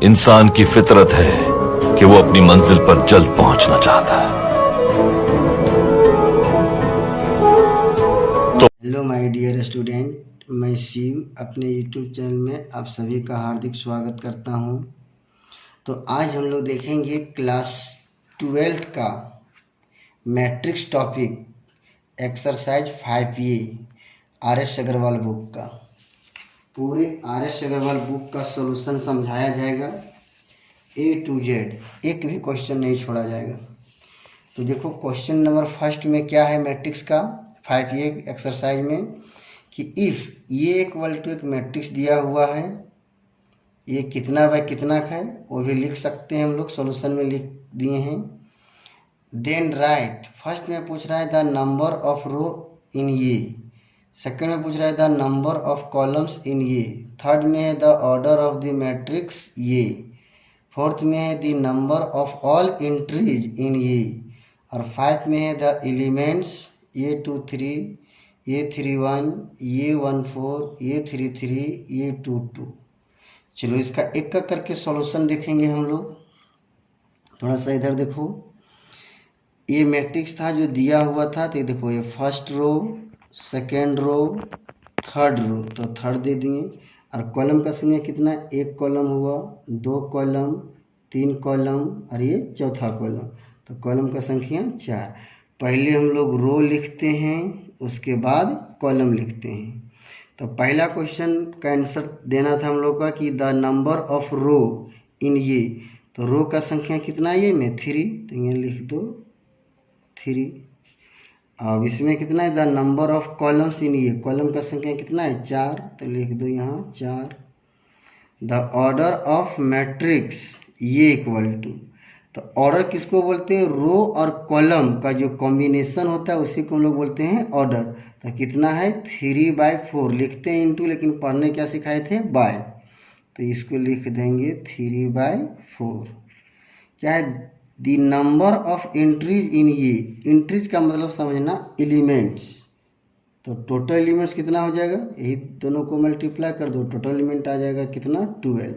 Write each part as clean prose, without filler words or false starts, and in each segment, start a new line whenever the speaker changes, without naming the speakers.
इंसान की फितरत है कि वो अपनी मंजिल पर जल्द पहुंचना चाहता है।
हेलो माय डियर स्टूडेंट, मैं शिव अपने यूट्यूब चैनल में आप सभी का हार्दिक स्वागत करता हूं। तो आज हम लोग देखेंगे क्लास 12th का matrix topic exercise 5A R S. Agarwal book का। पूरे आर.एस. अग्रवाल बुक का सॉल्यूशन समझाया जाएगा A to Z, एक भी क्वेश्चन नहीं छोड़ा जाएगा। तो देखो क्वेश्चन नंबर फर्स्ट में क्या है मैट्रिक्स का 5A एक्सरसाइज में कि इफ़ ये इक्वल टू एक मैट्रिक्स दिया हुआ है, ये कितना बाय कितना का है वो भी लिख सकते हैं हम लोग, सॉल्यूशन में लिख दिए हैं। देन राइट, फर्स्ट में पूछ रहा है द नंबर ऑफ रो इन ये, सेकंड में पूछ रहा है the number of columns in ये, थर्ड में है the order of the matrix ये, फोर्थ में है the number of all entries in ये, और फाइव में है the elements A23, A31, A14, A33, A22। चलो इसका एक का करके सॉल्यूशन देखेंगे हम लोग। थोड़ा सा इधर देखो, ये मैट्रिक्स था जो दिया हुआ था, तो देखो ये first row, second row, third row, तो थर्ड दे दिए। और कॉलम का संख्या कितना, एक कॉलम हुआ, दो कॉलम, तीन कॉलम और ये चौथा कॉलम, तो कॉलम का संख्या 4। पहले हम लोग रो लिखते हैं, उसके बाद कॉलम लिखते हैं। तो पहला क्वेश्चन का आंसर देना था हम लोग का कि द नंबर ऑफ रो इन ये, तो रो का संख्या कितना है ये में 3, तो ये लिख दो 3। अब इसमें कितना है the number of columns in ये, कॉलम का संख्या कितना है 4, तो लिख दो यहाँ 4। द ऑर्डर ऑफ मैट्रिक्स ये इक्वल टू, तो ऑर्डर किसको बोलते हैं, रो और कॉलम का जो कॉम्बिनेशन होता है उसी को हम लोग बोलते हैं ऑर्डर। तो कितना है 3/4, लिखते हैं इंटू, लेकिन पढ़ने क्या सिखाए थे बाय, तो इसको लिख देंगे 3/4। क्या है the number of entries in ये, एंट्रीज का मतलब समझना एलिमेंट्स, तो टोटल एलिमेंट्स कितना हो जाएगा, यही दोनों को मल्टीप्लाई कर दो, टोटल एलिमेंट आ जाएगा कितना 12।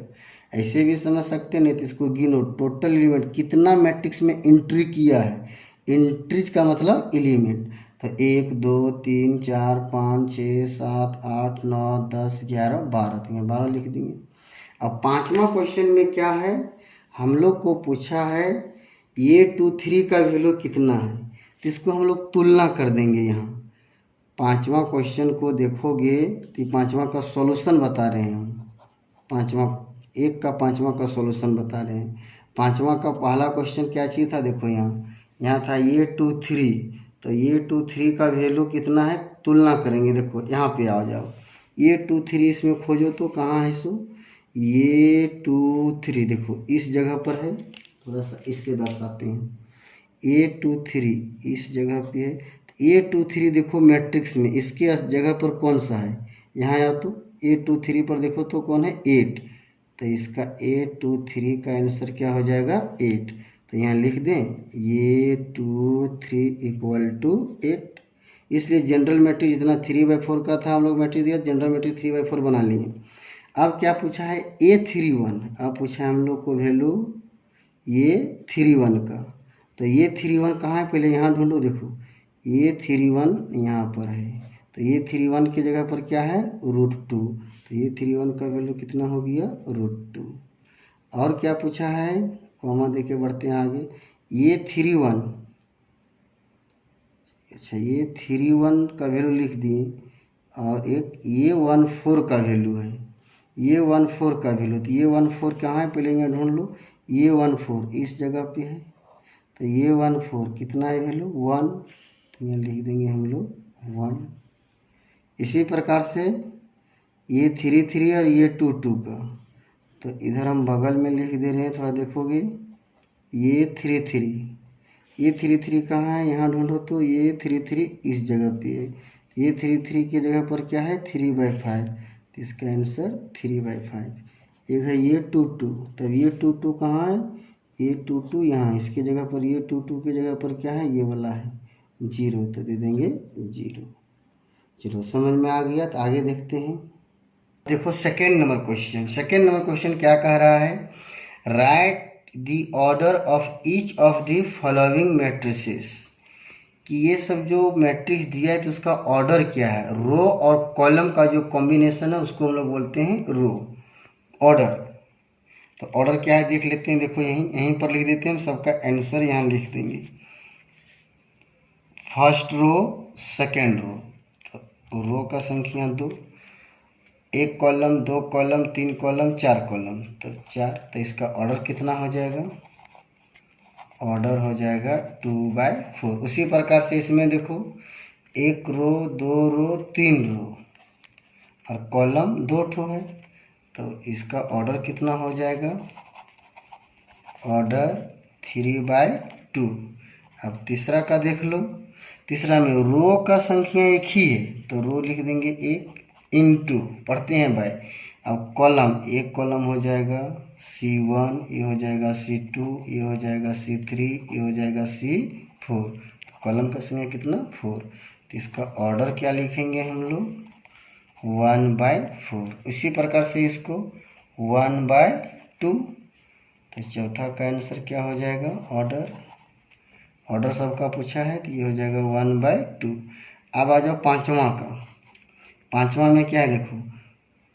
ऐसे भी समझ सकते नहीं तो इसको गिनो, टोटल एलिमेंट कितना मैट्रिक्स में एंट्री किया है, एंट्रीज का मतलब एलिमेंट, तो 1 2 3 4 5 6 7 8 9 10 11 12, तो 12 लिख देंगे। अब पांचवा क्वेश्चन में क्या है, हम लोग को पूछा है A23 का वैल्यू कितना है, तो इसको हम लोग तुलना कर देंगे। यहाँ पांचवा क्वेश्चन को देखोगे तो पांचवा का सॉल्यूशन बता रहे हैं हम, पांचवा पांचवा का सॉल्यूशन बता रहे हैं। पांचवा का पहला क्वेश्चन क्या चीज़ था, देखो यहाँ था A23, तो A23 का वैल्यू कितना है, तुलना करेंगे। देखो यहाँ पे आ जाओ, A23 इसमें खोजो तो कहाँ है, सो A23 देखो इस जगह पर है, थोड़ा सा इससे दर्शाते हैं, A23 इस जगह पे है। A23 देखो मैट्रिक्स में इसके जगह पर कौन सा है, यहाँ आओ तो A23 पर देखो तो कौन है 8, तो इसका A23 का आंसर क्या हो जाएगा 8, तो यहाँ लिख दें A23 इक्वल टू 8। इसलिए जनरल मैट्रिक्स जितना 3/4 का था हम लोग मैट्रिक्स दिया, जनरल मैट्रिक्स 3/4 बना लिए। अब क्या पूछा है A31, अब पूछा है हम लोग को वैल्यू A31 का, तो A31 कहाँ है पहले यहाँ ढूंढो, देखो A31 यहाँ पर है, तो A31 की जगह पर क्या है √2, तो A31 का वैल्यू कितना हो गया √2। और क्या पूछा है, कॉमा देके बढ़ते हैं आगे, A31, अच्छा A31 का वैल्यू लिख दिए, और एक A14 का वैल्यू है, A14 का वैल्यू, तो A14 कहाँ है पहले यहाँ ढूंढ लो, A14 इस जगह पे है, तो A14 कितना है वैल्यू 1, तो यहाँ लिख देंगे हम लोग 1। इसी प्रकार से A33 और A22 का, तो इधर हम बगल में लिख दे रहे हैं, थोड़ा देखोगे A33 कहाँ है, यहाँ ढूंढो तो A33 इस जगह पे है, A33 की जगह पर क्या है 3/5, तो इसका आंसर 3/5। एक है A22, तब A22 कहाँ है, A22 यहाँ, इसकी जगह पर A22 की जगह पर क्या है ये वाला है 0, तो दे देंगे 0। चलो समझ में आ गया, तो आगे देखते हैं। देखो सेकेंड नंबर क्वेश्चन क्या कह रहा है right the order of each of the following matrices, कि ये सब जो मैट्रिक्स दिया है तो उसका ऑर्डर क्या है। रो और कॉलम का जो कॉम्बिनेशन है उसको हम लोग बोलते हैं रो ऑर्डर। तो ऑर्डर क्या है देख लेते हैं। देखो यहीं पर लिख देते हैं, हम सबका आंसर यहाँ लिख देंगे। फर्स्ट रो, सेकेंड रो, तो रो का संख्या 2, 1 कॉलम, 2 कॉलम, 3 कॉलम, 4 कॉलम, तो 4। तो इसका ऑर्डर कितना हो जाएगा, ऑर्डर हो जाएगा 2/4। उसी प्रकार से इसमें देखो 1 रो, 2 रो, 3 रो और कॉलम 2 ठो है, तो इसका ऑर्डर कितना हो जाएगा, ऑर्डर 3/2। अब तीसरा का देख लो, तीसरा में रो का संख्या एक ही है तो रो लिख देंगे 1 इंटू, पढ़ते हैं भाई। अब कॉलम, एक कॉलम हो जाएगा C1, ये हो जाएगा C2, ये हो जाएगा C3, ये हो जाएगा C4। तो कॉलम का संख्या कितना, 4। तो इसका ऑर्डर क्या लिखेंगे हम लोग, 1/4। इसी प्रकार से इसको 1/2। तो चौथा का आंसर क्या हो जाएगा, ऑर्डर सबका पूछा है तो ये हो जाएगा 1/2। अब आ जाओ पांचवा का। पांचवा में क्या है, देखो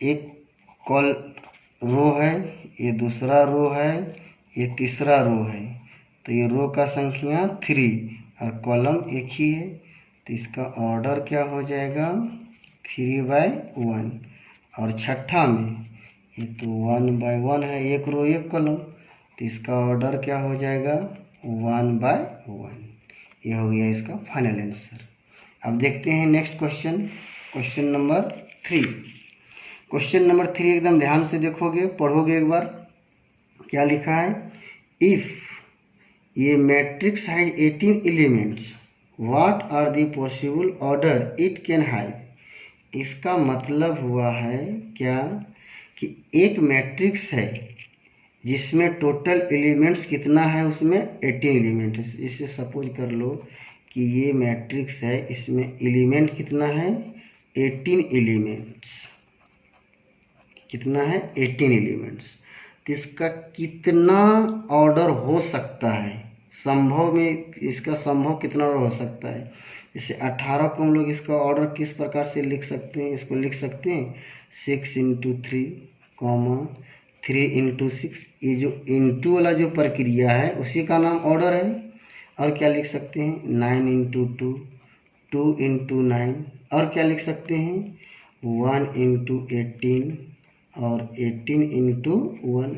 एक कॉल रो है, ये दूसरा रो है, ये तीसरा रो है, तो ये रो का संख्या 3 और कॉलम एक ही है, तो इसका ऑर्डर क्या हो जाएगा 3/1। और छठा में ये तो 1/1 है, एक रो एक कॉलम, तो इसका ऑर्डर क्या हो जाएगा 1/1। ये हो गया इसका फाइनल आंसर। अब देखते हैं next question, question number 3। Question number 3 एकदम ध्यान से देखोगे, पढ़ोगे एक बार। क्या लिखा है, इफ ये matrix has 18 elements what are the possible order it can have. इसका मतलब हुआ है क्या कि एक मैट्रिक्स है जिसमें टोटल एलिमेंट्स कितना है, उसमें 18 एलिमेंट है। इसे सपोज कर लो कि ये मैट्रिक्स है, इसमें एलिमेंट कितना है 18 एलिमेंट्स। कितना है 18 एलिमेंट्स। तो इसका कितना ऑर्डर हो सकता है, संभव में इसका संभव कितना ऑर्डर हो सकता है। जैसे 18 को हम लोग इसका ऑर्डर किस प्रकार से लिख सकते हैं, इसको लिख सकते हैं 6 × 3, 3 × 6। ये जो इंटू वाला जो प्रक्रिया है उसी का नाम ऑर्डर है। और क्या लिख सकते हैं 9 × 2, 2 × 9। और क्या लिख सकते हैं 1 × 18 और 18 × 1।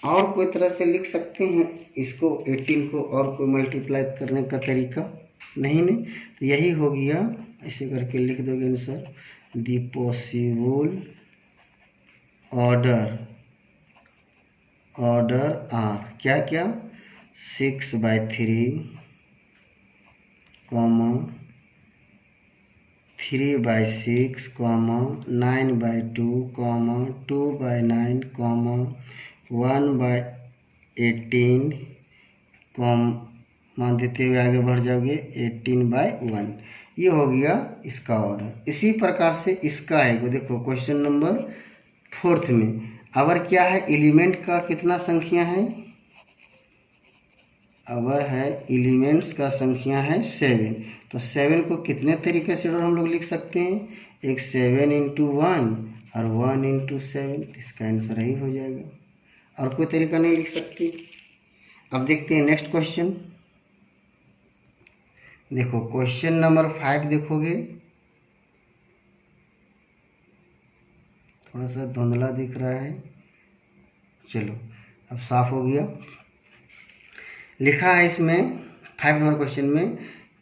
और कोई तरह से लिख सकते हैं इसको 18 को, और कोई मल्टीप्लाई करने का तरीका नहीं। तो यही हो गया, ऐसे करके लिख दोगे answer, the possible order are क्या क्या 6/3, 3/6, 9/2, 2/9, 1/18, मान देते हुए आगे बढ़ जाओगे 18/1। ये हो गया इसका ऑर्डर। इसी प्रकार से इसका है, वो देखो क्वेश्चन नंबर 4 में अवर क्या है, एलिमेंट का कितना संख्या है, अवर है एलिमेंट्स का संख्या है 7। तो 7 को कितने तरीके से हम लोग लिख सकते हैं, एक 7 × 1 और 1 × 7। इसका आंसर ही हो जाएगा, और कोई तरीका नहीं लिख सकते। अब देखते हैं नेक्स्ट क्वेश्चन। देखो क्वेश्चन नंबर 5 देखोगे, थोड़ा सा धुंधला दिख रहा है, चलो अब साफ हो गया। लिखा है इसमें 5 नंबर क्वेश्चन में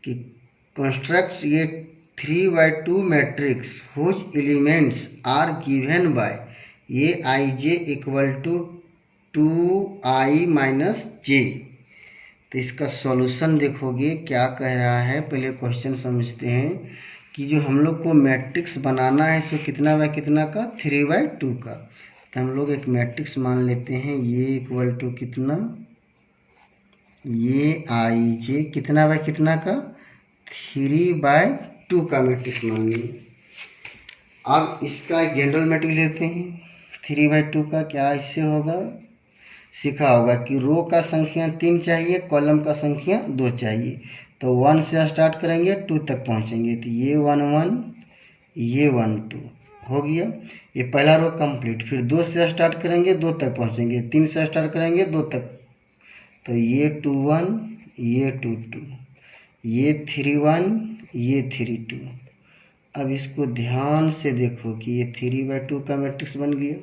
कि कंस्ट्रक्ट ये 3/2 matrix whose elements are given by ये Ij = 2i - j। तो इसका सॉल्यूशन देखोगे क्या कह रहा है, पहले क्वेश्चन समझते हैं कि जो हम लोग को मैट्रिक्स बनाना है इसको कितना बाय कितना का 3/2 का। तो हम लोग एक मैट्रिक्स मान लेते हैं, ये = कितना, ये Ij कितना बाय कितना का 3/2 का मैट्रिक्स मान लिए। अब इसका एक जनरल मैट्रिक्स लेते हैं 3/2 का, क्या इससे होगा सीखा होगा कि रो का संख्या 3 चाहिए, कॉलम का संख्या 2 चाहिए। तो 1 से स्टार्ट करेंगे 2 तक पहुंचेंगे, तो ये 1 1, ये 1 2 हो गया। ये पहला रो कंप्लीट। फिर 2 से स्टार्ट करेंगे 2 तक पहुंचेंगे, 3 से स्टार्ट करेंगे 2 तक, तो ये 2 1, ये 2 2, ये 3 1, ये 3 2। अब इसको ध्यान से देखो कि ये 3/2 का मैट्रिक्स बन गया।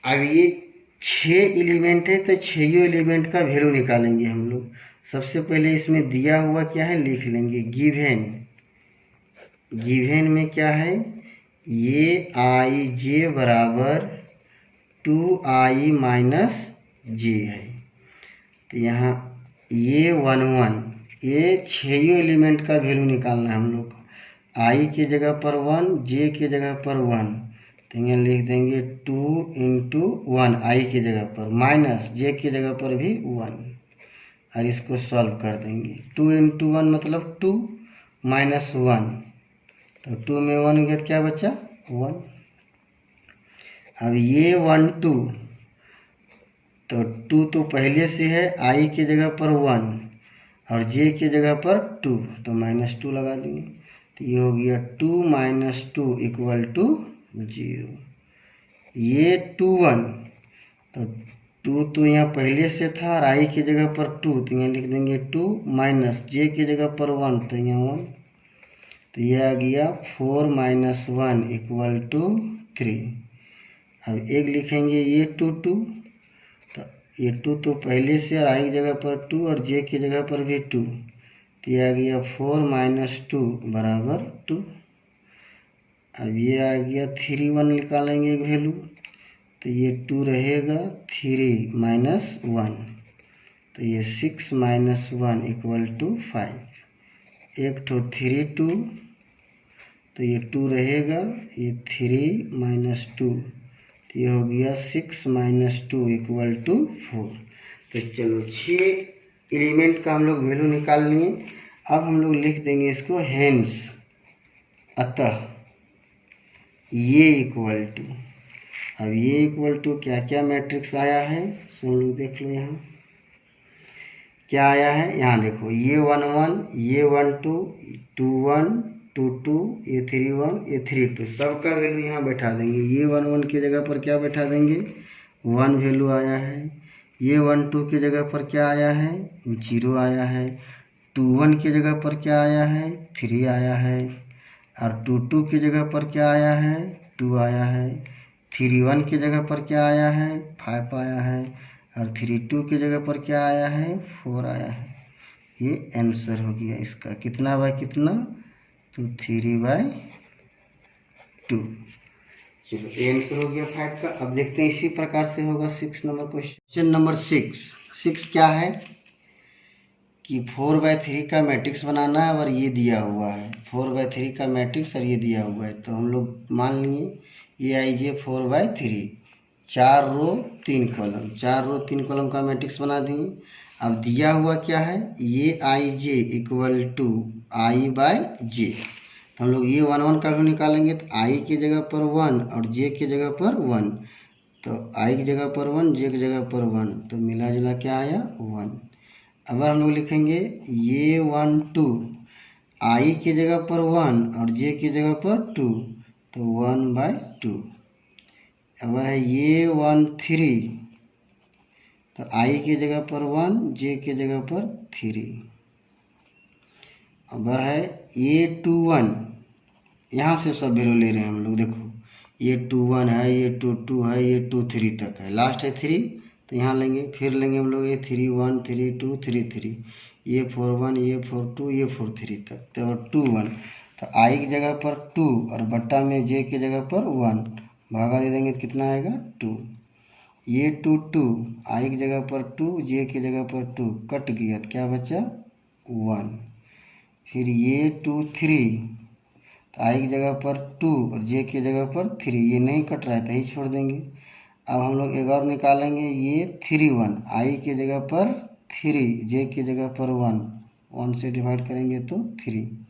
अब ये 6 एलिमेंट है, तो 6 एलिमेंट का वैल्यू निकालेंगे हम लोग। सबसे पहले इसमें दिया हुआ क्या है लिख लेंगे, गिवन। गिवन में क्या है, ये आई जे बराबर 2i माइनस जे है। तो यहाँ ये 1 1, ये 6 एलिमेंट का वैल्यू निकालना है हम लोग को। आई के जगह पर 1, जे के जगह पर 1, तो यहाँ लिख देंगे 2 इंटू 1 आई के जगह पर, माइनस जे के जगह पर भी 1, और इसको सॉल्व कर देंगे। 2 इंटू 1 मतलब 2, माइनस 1, तो 2 में 1 गया, क्या बचा 1। अब ये 1 2, तो 2 तो पहले से है, आई के जगह पर 1 और जे के जगह पर 2, तो -2 लगा देंगे। तो ये हो गया 2 माइनस 2 इक्वल टू 0। ये 2 1, तो 2 तो यहाँ पहले से था और आई की जगह पर 2, तो यहाँ लिख देंगे 2 माइनस जे की जगह पर 1, तो यहाँ 1, तो ये आ गया 4 माइनस 1 इक्वल टू 3। अब एक लिखेंगे ये 2 2, तो ये 2 तो पहले से और आई की जगह पर 2 और जे की जगह पर भी 2, तो ये आ गया 4 माइनस 2 बराबर 2। अब ये आ गया 3 1 निकालेंगे एक वैल्यू, तो ये 2 रहेगा, 3 माइनस 1, तो ये 6 माइनस 1 इक्वल टू 5। एक तो 3 2, तो ये 2 रहेगा, ये 3 माइनस 2, तो ये हो गया 6 माइनस 2 इक्वल टू 4। तो चलो 6 एलिमेंट का हम लोग वैल्यू निकाल लिए। अब हम लोग लिख देंगे इसको हेंस, अतः ये इक्वल टू। अब ये इक्वल टू क्या क्या मैट्रिक्स आया है, सुन लो, देख लो यहाँ क्या आया है। यहाँ देखो, ये 1 1, ये 1 2, 2 1 2 2, ये 3 1, ये 3 2, सबका वैल्यू यहाँ बैठा देंगे। ये 1 1 की जगह पर क्या बैठा देंगे, 1 वैल्यू आया है। ये 1 2 की जगह पर क्या आया है, 0 आया है। 2 1 की जगह पर क्या आया है, 3 आया है। और 2 2 की जगह पर क्या आया है, 2 आया है। 3 1 की जगह पर क्या आया है, 5 आया है। और 3 2 की जगह पर क्या आया है, 4 आया है। ये आंसर हो गया इसका, कितना बाय कितना, तो 3/2। चलो ये आंसर हो गया 5 का। अब देखते हैं इसी प्रकार से होगा 6 नंबर क्वेश्चन नंबर 6 क्या है कि 4/3 का मैट्रिक्स बनाना है और ये दिया हुआ है। 4/3 का मैट्रिक्स और ये दिया हुआ है, तो हम लोग मान लिए ये I J 4/3, 4 row 3 column, 4 row 3 column का मैट्रिक्स बना दिए। अब दिया हुआ क्या है, ये I J equal to I by J, तो हम लोग ये 1 1 का भी निकालेंगे। तो आई की जगह पर 1 और जे की जगह पर 1, तो आई की जगह पर 1, जे की जगह पर 1, तो मिला जुला क्या आया 1। अब हम लोग लिखेंगे ये 1 2, आई की जगह पर 1 और जे की जगह पर 2, तो 1/2। अगर है ये 1 3, तो आई की जगह पर 1, जे की जगह पर 3। अगर है ये 2 1, यहाँ से सब वैल्यू ले रहे हैं हम लोग, देखो ये 2 1 है, ये 2 2 है, ये 2 3 तक है, लास्ट है 3, तो यहाँ लेंगे। फिर लेंगे हम लोग ये 3 1 3 2 3 3, ये 4 1, ये 4 2, ये 4 3 तक, तो 2 1, तो आई की जगह पर 2 और बट्टा में जे की जगह पर 1, भागा दे देंगे तो कितना आएगा 2। ये 2 2, आई की जगह पर 2, जे की जगह पर 2, कट गया तो क्या बचा 1। फिर ये 2 3, तो आई की जगह पर 2 और जे की जगह पर 3, ये नहीं कट रहा है तो ही छोड़ देंगे। अब हम लोग एक और निकालेंगे, ये 3 1, आई की जगह पर 3, जे की जगह पर 1, 1 से डिवाइड करेंगे तो 3।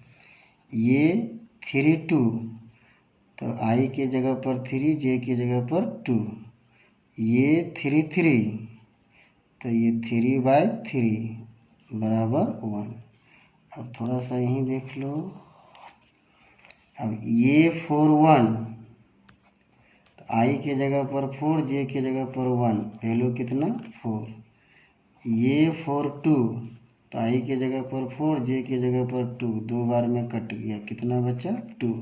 ये 3 2, तो आई की जगह पर 3, जे की जगह पर 2, ये 3 3, तो ये 3/3 बराबर 1। अब थोड़ा सा यहीं देख लो। अब ये 4 1, तो आई के जगह पर 4, जे के जगह पर 1, वैल्यू कितना 4। ये 4 2, तो आई के जगह पर 4, जे के जगह पर 2, 2 बार में कट गया, कितना बचा 2।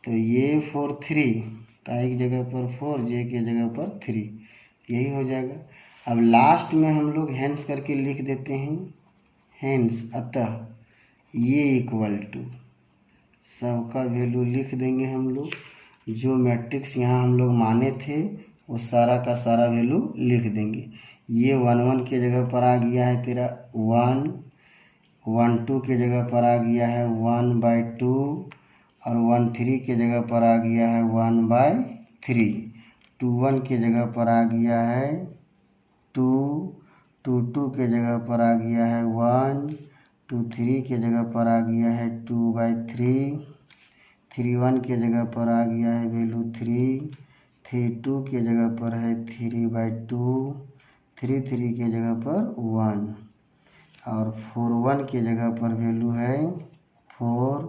तो ये 4 3, तो आई की जगह पर 4, जे के जगह पर 3, यही हो जाएगा। अब लास्ट में हम लोग हैंस करके लिख देते हैं, हैंस अतः ये इक्वल टू, सबका वैल्यू लिख देंगे हम लोग। जो मैट्रिक्स यहाँ हम लोग माने थे वो सारा का सारा वैल्यू लिख देंगे। ये 1 1 के जगह पर आ गया है तेरा 1, 1 2 के जगह पर आ गया है 1/2, और 1 3 के जगह पर आ गया है 1/3, 2 1 के जगह पर आ गया है 2, 2 2 के जगह पर आ गया है 1, 2 3 के जगह पर आ गया है 2/3, 3 1 के जगह पर आ गया है वैल्यू 3, 3 2 के जगह पर है 3/2, 3 3 के जगह पर 1, और 4 1 के जगह पर वैल्यू है 4,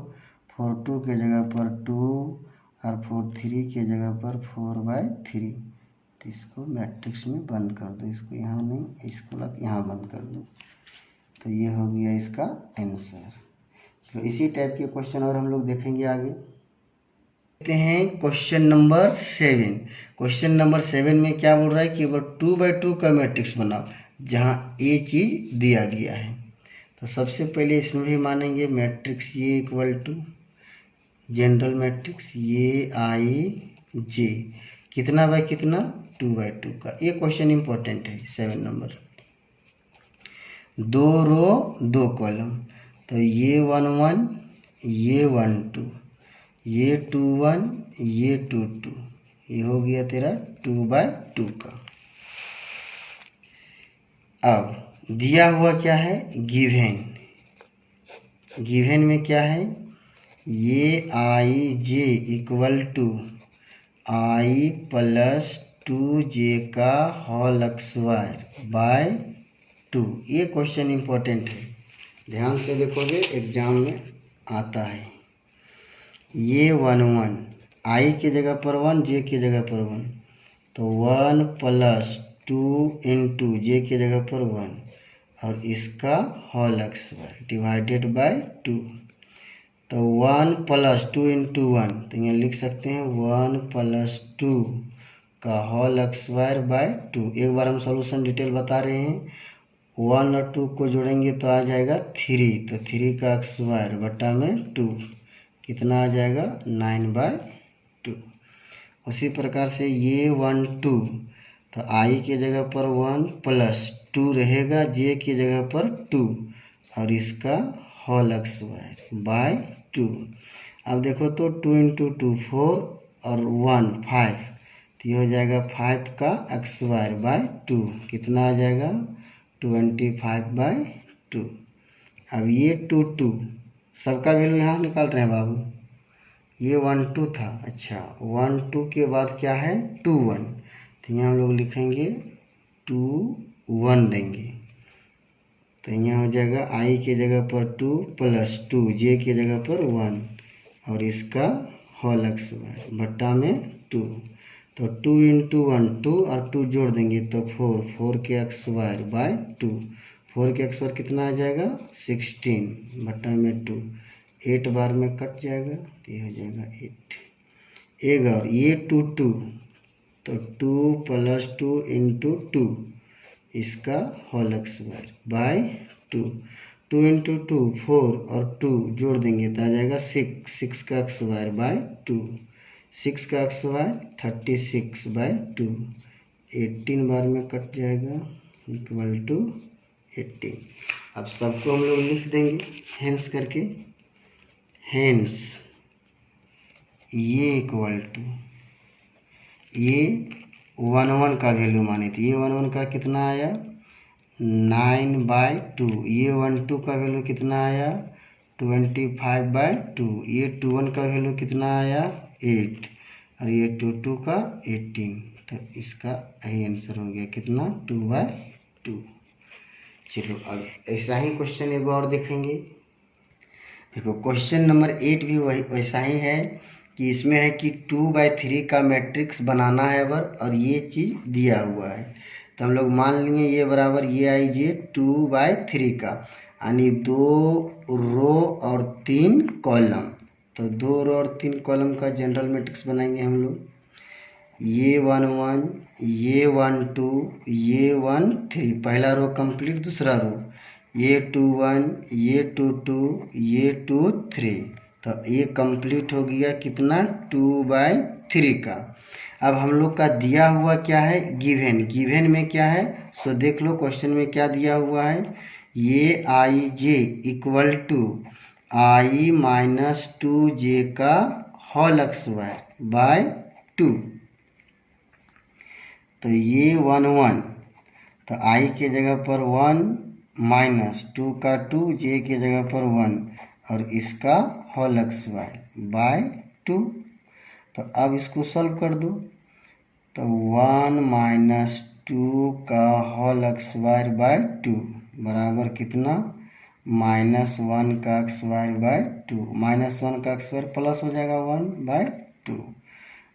4 2 के जगह पर 2, और 4 3 के जगह पर 4/3। तो इसको मैट्रिक्स में बंद कर दो, इसको यहाँ नहीं, इसको यहाँ बंद कर दो। तो ये हो गया इसका आंसर। चलो इसी टाइप के क्वेश्चन और हम लोग देखेंगे आगे। देखते हैं क्वेश्चन नंबर 7। क्वेश्चन नंबर 7 में क्या बोल रहा है कि वो 2/2 का मैट्रिक्स बनाओ जहाँ ये चीज़ दिया गया है। तो सबसे पहले इसमें भी मानेंगे मैट्रिक्स ये इक्वल टू जनरल मैट्रिक्स ये I J, कितना बाय कितना 2/2 का। ये क्वेश्चन इंपॉर्टेंट है 7 नंबर। 2 रो 2 कॉलम, तो ये 1 1, ये 1 2, ये 2 1, ये 2 2, ये हो गया तेरा 2/2 का। अब दिया हुआ क्या है गिवन, गिवन में क्या है ये I J equal to I + 2J का होल स्क्वायर बाय 2। ये क्वेश्चन इंपॉर्टेंट है, ध्यान से देखोगे एग्जाम में आता है। ये 1 1, I के जगह पर 1, J के जगह पर 1, तो 1 + 2 × J के जगह पर 1, और इसका होल स्क्वायर डिवाइडेड बाय 2। तो 1 + 2 × 1, तो यहाँ लिख सकते हैं 1 + 2 का होल स्क्वायर बाय 2। एक बार हम सॉल्यूशन डिटेल बता रहे हैं। 1 और 2 को जोड़ेंगे तो आ जाएगा 3, तो 3 का स्क्वायर बटा में 2, कितना आ जाएगा 9/2। उसी प्रकार से ये 1 2, तो I के जगह पर 1 + 2 रहेगा, J की जगह पर 2, और इसका होल स्क्वायर बाय 2। अब देखो तो 2 × 2 4, और 1 5, तो ये हो जाएगा 5 का स्क्वायर बाय 2, कितना आ जाएगा 25/2। अब ये 2 2, सबका वैल्यू यहाँ निकाल रहे हैं बाबू। ये 1 2 था, अच्छा 1 2 के बाद क्या है 2 1, तो यहाँ हम लोग लिखेंगे 2 1 देंगे, तो यहाँ हो जाएगा I के जगह पर 2 + 2, J के जगह पर 1, और इसका होल स्क्वायर बटा में 2। तो 2 × 1 2, और 2 जोड़ देंगे तो 4, 4 के स्क्वायर बाय 2, 4 के स्क्वायर कितना आ जाएगा 16 बटा में 2, 8 बार में कट जाएगा, तो ये हो जाएगा 8। एक और ये 2 2, तो 2 + 2 × 2, इसका होल स्क्वायर बाय 2, 2 × 2 4, और 2 जोड़ देंगे तो आ जाएगा 6, 6 का स्क्वायर बाय 2, 6 का स्क्वायर 36/2, 18 बार में कट जाएगा इक्वल टू 18। अब सबको हम लोग लिख देंगे हैंस करके, हैंस ये इक्वल टू ये 1 1 का वैल्यू माने थे, ये 1 1 का कितना आया 9/2, ये 1 2 का वैल्यू कितना आया 25/2, ये 2 1 का वैल्यू कितना आया 8, और ये 2 2 का 18। तो इसका यही आंसर हो गया कितना 2/2। 2। चलो अब ऐसा ही क्वेश्चन एक और देखेंगे। देखो क्वेश्चन नंबर 8 भी वही वैसा ही है कि इसमें है कि 2/3 का मैट्रिक्स बनाना है और ये चीज़ दिया हुआ है। तो हम लोग मान लिए ये बराबर ये आई जे 2/3 का, यानी 2 रो और 3 कॉलम। तो 2 रो और 3 कॉलम का जनरल मैट्रिक्स बनाएंगे हम लोग। ये 1 1, ये 1 2, ये 1 3, पहला रो कंप्लीट, दूसरा रो ये 2 1, ये 2 2, ये 2 3। तो ये कंप्लीट हो गया कितना 2/3 का। अब हम लोग का दिया हुआ क्या है, गिवन। गिवन में क्या है सो देख लो, क्वेश्चन में क्या दिया हुआ है, ये I J equal to I minus 2j का होल स्क्वायर बाय 2। तो ये 1 1, तो आई के जगह पर 1 माइनस 2 का 2, जे के जगह पर 1 और इसका होल स्क्वायर बाय 2। तो अब इसको सॉल्व कर दो। तो 1 माइनस 2 का होल स्क्वायर बाय 2 बराबर कितना, -1 का स्क्वायर बाय 2। -1 का स्क्वायर प्लस हो जाएगा 1/2।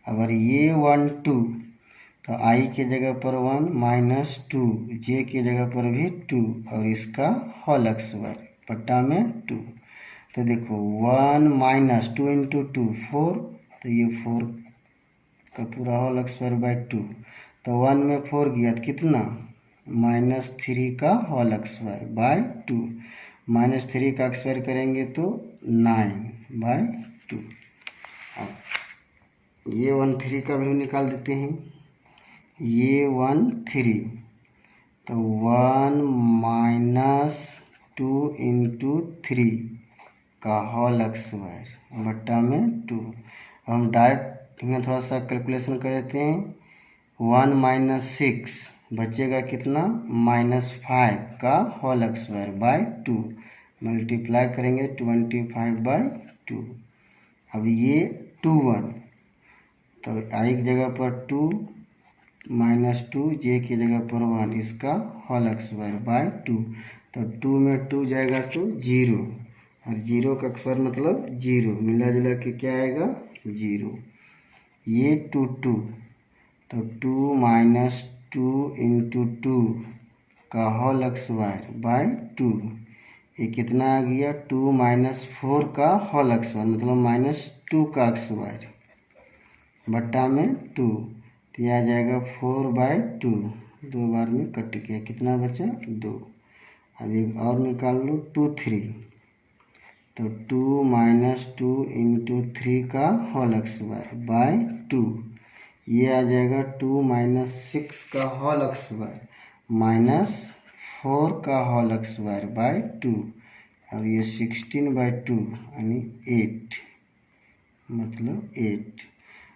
अगर ये 1 2, तो आई के जगह पर 1 माइनस 2, जे के जगह पर भी 2 और इसका होल स्क्वायर बट्टा में 2। तो देखो 1 माइनस 2 इंटू 2 4, तो ये 4 का पूरा होल स्क्वायर बाय 2। तो 1 में 4 गया तो कितना, -3 का होल स्क्वायर बाय 2। -3 का स्क्वायर करेंगे तो 9/2। अब ये 1 3 का वैल्यू निकाल देते हैं। ये 1 3, तो 1 माइनस 2 इंटू 3 का होल स्क्वायर बट्टा में 2। हम डायरेक्ट में थोड़ा सा कैलकुलेशन कर देते हैं। 1 माइनस 6 बचेगा कितना, -5 का होल स्क्वायर बाय 2। मल्टीप्लाई करेंगे 25/2। अब ये 2 1, तो आई की जगह पर 2 -2, जे की जगह पर 1, इसका होल स्क्वायर बाय 2। तो 2 में 2 जाएगा तो 0, और 0 का स्क्वायर मतलब 0, मिला जुला के क्या आएगा 0। ये 2 2, तो 2 माइनस 2 इंटू 2 का होल स्क्वायर बाय 2। ये कितना आ गया, 2 माइनस 4 का होल स्क्वायर मतलब -2 का स्क्वायर बट्टा में 2। तो यह आ जाएगा 4/2, 2 बार में कट गया, कितना बचा 2। अब एक और निकाल लो 2 3, तो 2 माइनस 2 इंटू 3 का होल स्क्वायर बाय 2। ये आ जाएगा 2 माइनस 6 का होल स्क्वायर -4 का होल स्क्वायर बाय 2। और ये 16/2 यानी 8, मतलब 8।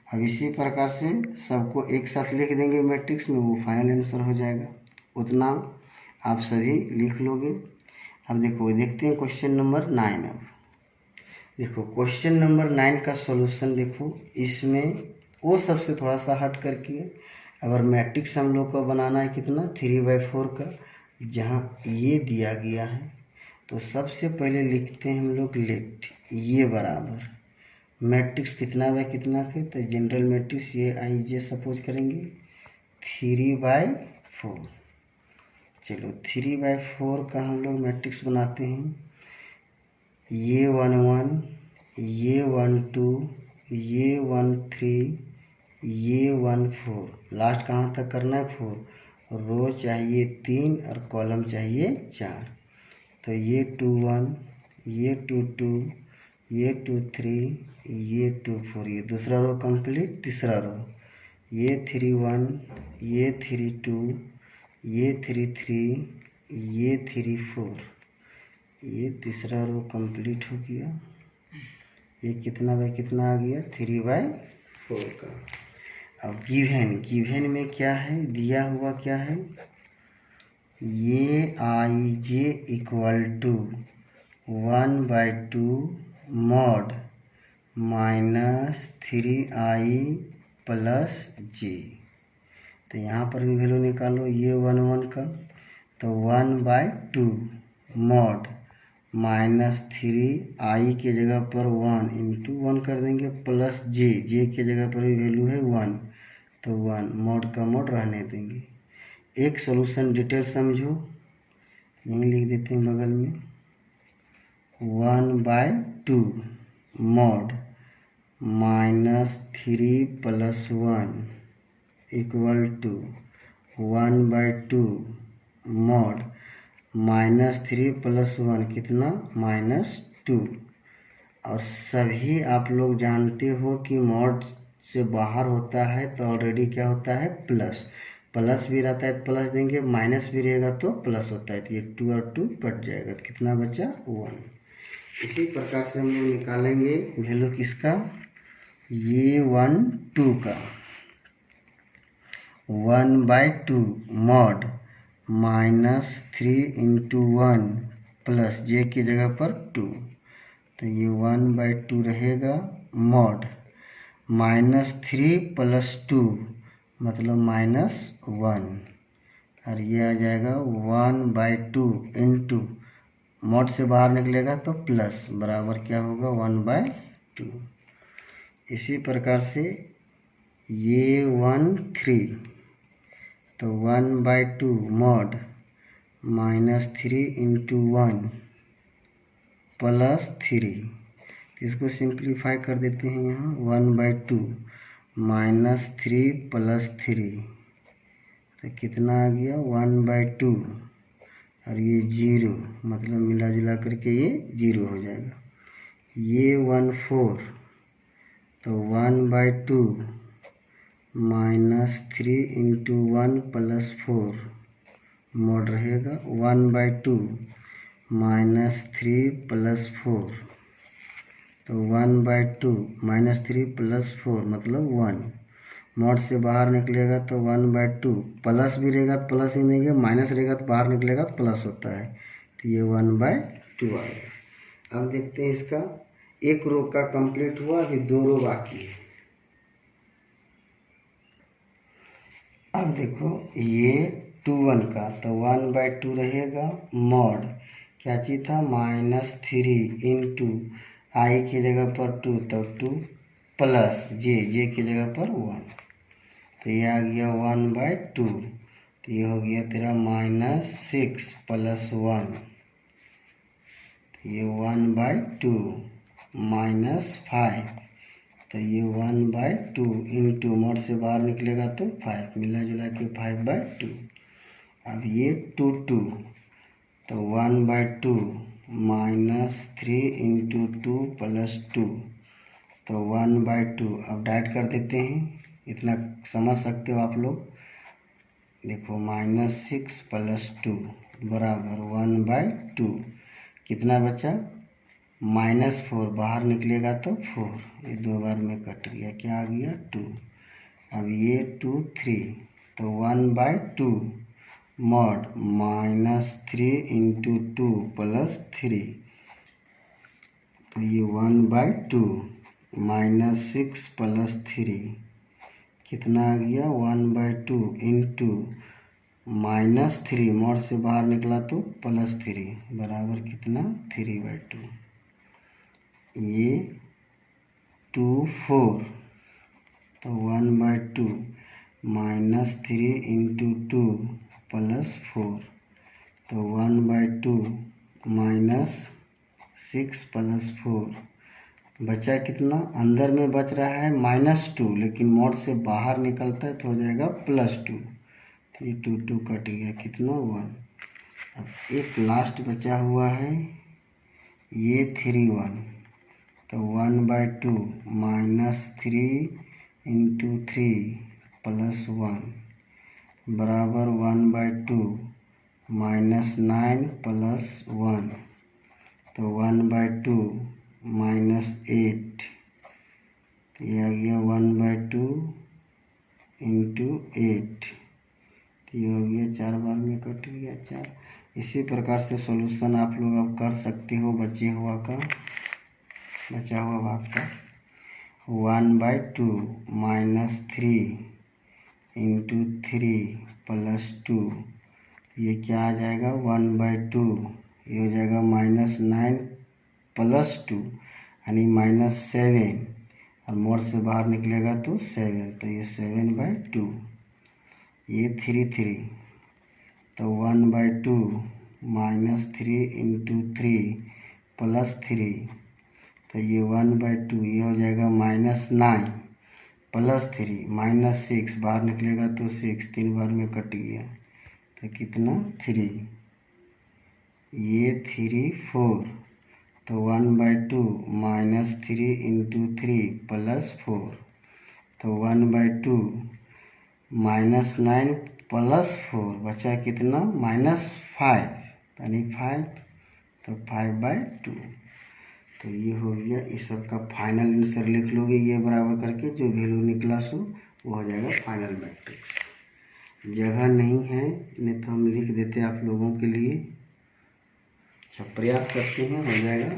अब इसी प्रकार से सबको एक साथ लिख देंगे मैट्रिक्स में, वो फाइनल आंसर हो जाएगा। उतना आप सभी लिख लोगे। अब देखो देखते हैं क्वेश्चन नंबर 9। अब देखो क्वेश्चन नंबर 9 का सॉल्यूशन देखो, इसमें वो सबसे थोड़ा सा हट करके अगर मैट्रिक्स हम लोग को बनाना है कितना 3/4 का, जहाँ ये दिया गया है तो सबसे पहले लिखते हैं हम लोग लेफ्ट, ये बराबर मैट्रिक्स कितना बाय कितना के, तो जनरल मैट्रिक्स ये आई जे सपोज करेंगे 3/4। चलो 3/4 का हम लोग मैट्रिक्स बनाते हैं। ये 1 1, ये 1 2, ये 1 3, ये 1 4, लास्ट कहाँ तक करना है 4। रो चाहिए 3 और कॉलम चाहिए 4। तो ये 2 1, ये 2 2, ये 2 3, ये 2 4, ये दूसरा रो कंप्लीट, तीसरा रो ये 3 1, ये 3 2, ये 3 3, ये 3 4, ये तीसरा रो कंप्लीट हो गया। ये कितना बाय कितना आ गया 3/4 का। अब गिवन में क्या है दिया हुआ, क्या है, ये I J equal to 1/2 mod -3i plus J. तो यहाँ पर भी वैल्यू निकालो, ये 1 1 का, तो 1/2 मॉड -3 आई के जगह पर 1 इंटू 1 कर देंगे प्लस जे के जगह पर भी वैल्यू है 1, तो 1 मॉड का मॉड रहने देंगे। एक सॉल्यूशन डिटेल समझो, यहीं लिख देते हैं बगल में। 1/2 मॉड -3 + 1 इक्वल टू 1/2 मॉड -3 + 1 कितना -2। और सभी आप लोग जानते हो कि मॉड से बाहर होता है तो ऑलरेडी क्या होता है प्लस, प्लस भी रहता है प्लस देंगे, माइनस भी रहेगा तो प्लस होता है, तो ये 2 और 2 कट जाएगा, तो कितना बचा 1। इसी प्रकार से हम लोग निकालेंगे वैल्यू किसका, ये 1/2 का 1/2 मॉड -3 × 1 प्लस जे की जगह पर 2, तो ये 1/2 रहेगा मॉड -3 + 2 मतलब -1, और ये आ जाएगा 1/2 इंटू मॉड से बाहर निकलेगा तो प्लस बराबर क्या होगा 1/2। इसी प्रकार से ये 1/3 तो 1/2 मॉड -3 × 1 + 3, इसको सिंप्लीफाई कर देते हैं यहाँ 1/2 -3 + 3, तो कितना आ गया 1/2 और ये 0 मतलब मिला जुला करके ये 0 हो जाएगा। ये 1/4 तो 1/2 -3 × 1 + 4 मॉड रहेगा 1/2 -3 + 4, तो 1/2 -3 + 4 मतलब 1, मॉड से बाहर निकलेगा तो 1/2 प्लस भी रहेगा तो प्लस ही नहीं, माइनस रहेगा तो बाहर निकलेगा तो प्लस होता है, तो ये 1/2 आएगा। अब देखते हैं इसका, एक रो का कंप्लीट हुआ, अभी 2 रो बाकी है। अब देखो ये 2 1 का तो 1/2 रहेगा मॉड क्या चीज़ था -3 इंटू आई की जगह पर 2 तो 2 प्लस जे की जगह पर 1, तो ये आ गया 1/2, तो ये हो गया तेरा -6 + 1, तो ये 1/2 -5, तो ये 1/2 इंटू मॉड से बाहर निकलेगा तो 5 मिला जुला के 5/2। अब ये 2 तो 1/2 -3 × 2 + 2, तो 1/2 अब डाइट कर देते हैं, इतना समझ सकते हो आप लोग। देखो -6 + 2 बराबर 1/2, कितना बचा -4, बाहर निकलेगा तो 4, ये 2 बार में कट गया, क्या आ गया 2। अब ये 2 3 तो 1/2 मॉड -3 × 2 + 3, तो ये 1/2 -6 + 3 कितना आ गया 1/2 इंटू -3 मॉड से बाहर निकला तो +3 बराबर कितना 3/2। ये 2 4 तो 1/2 -3 × 2 + 4, तो 1/2 -6 + 4 बचा कितना, अंदर में बच रहा है -2, लेकिन मॉड से बाहर निकलता है तो हो जाएगा +2, तो ये 2 2 कट गया, कितना 1। अब एक लास्ट बचा हुआ है ये 3 1, तो 1/2 -3 × 3 + 1 बराबर 1/2 -9 + 1, तो 1/2 -8, तो ये आ गया 1/2 × 8, तो ये हो गया 4 बार में कट गया 4। इसी प्रकार से सॉल्यूशन आप लोग अब कर सकते हो बचा हुआ भाग का। 1/2 -3 × 3 + 2 ये क्या आ जाएगा 1/2, ये हो जाएगा -9 + 2 यानी -7, और मोड से बाहर निकलेगा तो 7, तो ये 7/2, ये 3 तो 1/2 -3 × 3 + 3, तो ये 1/2, ये हो जाएगा -9 + 3 -6, बाहर निकलेगा तो 6, 3 बार में कट गया तो कितना 3, ये 3 4, तो 1/2 -3 × 3 + 4, तो 1/2 -9 + 4 बचा कितना -5, यानी 5, तो 5/2। तो ये हो गया, इस सब का फाइनल आंसर लिख लोगे ये बराबर करके, जो वैल्यू निकला सो वो हो जाएगा फाइनल मैट्रिक्स। जगह नहीं है, नहीं तो हम लिख देते आप लोगों के लिए। अच्छा, प्रयास करते हैं, हो जाएगा।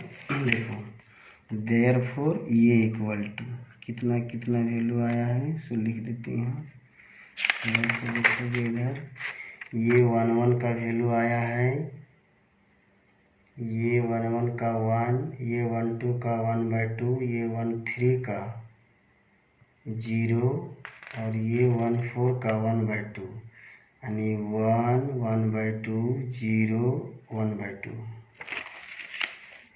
देखो, देयरफॉर ये इक्वल टू कितना कितना वैल्यू आया है सो लिख देते हैं। ऐसे लिखोगे इधर, ये 1 का वैल्यू आया है, ये 1 का 1, ये 1 का 1/2, ये 1 का 0, और ये 1 का 1/2, यानी 1/2 0 1/2।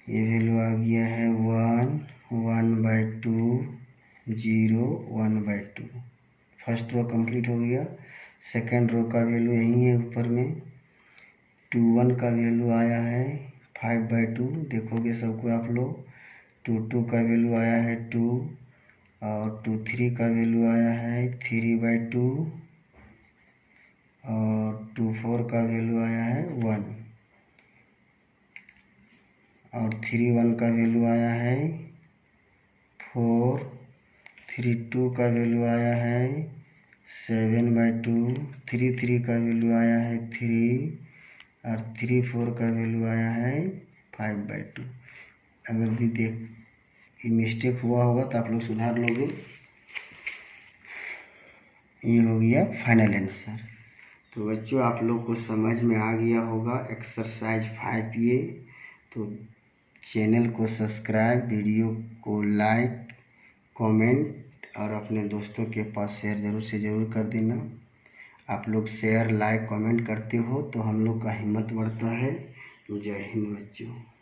ये वैल्यू आ गया है 1/2 0 1/2। फर्स्ट रो कंप्लीट हो गया। सेकंड रो का वैल्यू यही है ऊपर में। 21 का वैल्यू आया है 5/2, देखोगे सबको आप लोग। 22 का वैल्यू आया है 2, और 23 का वैल्यू आया है 3/2, और 24 का वैल्यू आया है 1, और 31 का वैल्यू आया है 4, 32 का वैल्यू आया है 7/2, 33 का वैल्यू आया है 3, और 34 का वैल्यू आया है 5/2। अगर भी मिस्टेक हुआ होगा तो आप लोग सुधार लोगे। ये हो गया फाइनल आंसर। तो बच्चों, आप लोग को समझ में आ गया होगा एक्सरसाइज 5 ये। तो चैनल को सब्सक्राइब, वीडियो को लाइक, कमेंट और अपने दोस्तों के पास शेयर ज़रूर से ज़रूर कर देना। आप लोग शेयर, लाइक, कमेंट करते हो तो हम लोग का हिम्मत बढ़ता है। जय हिंद बच्चों।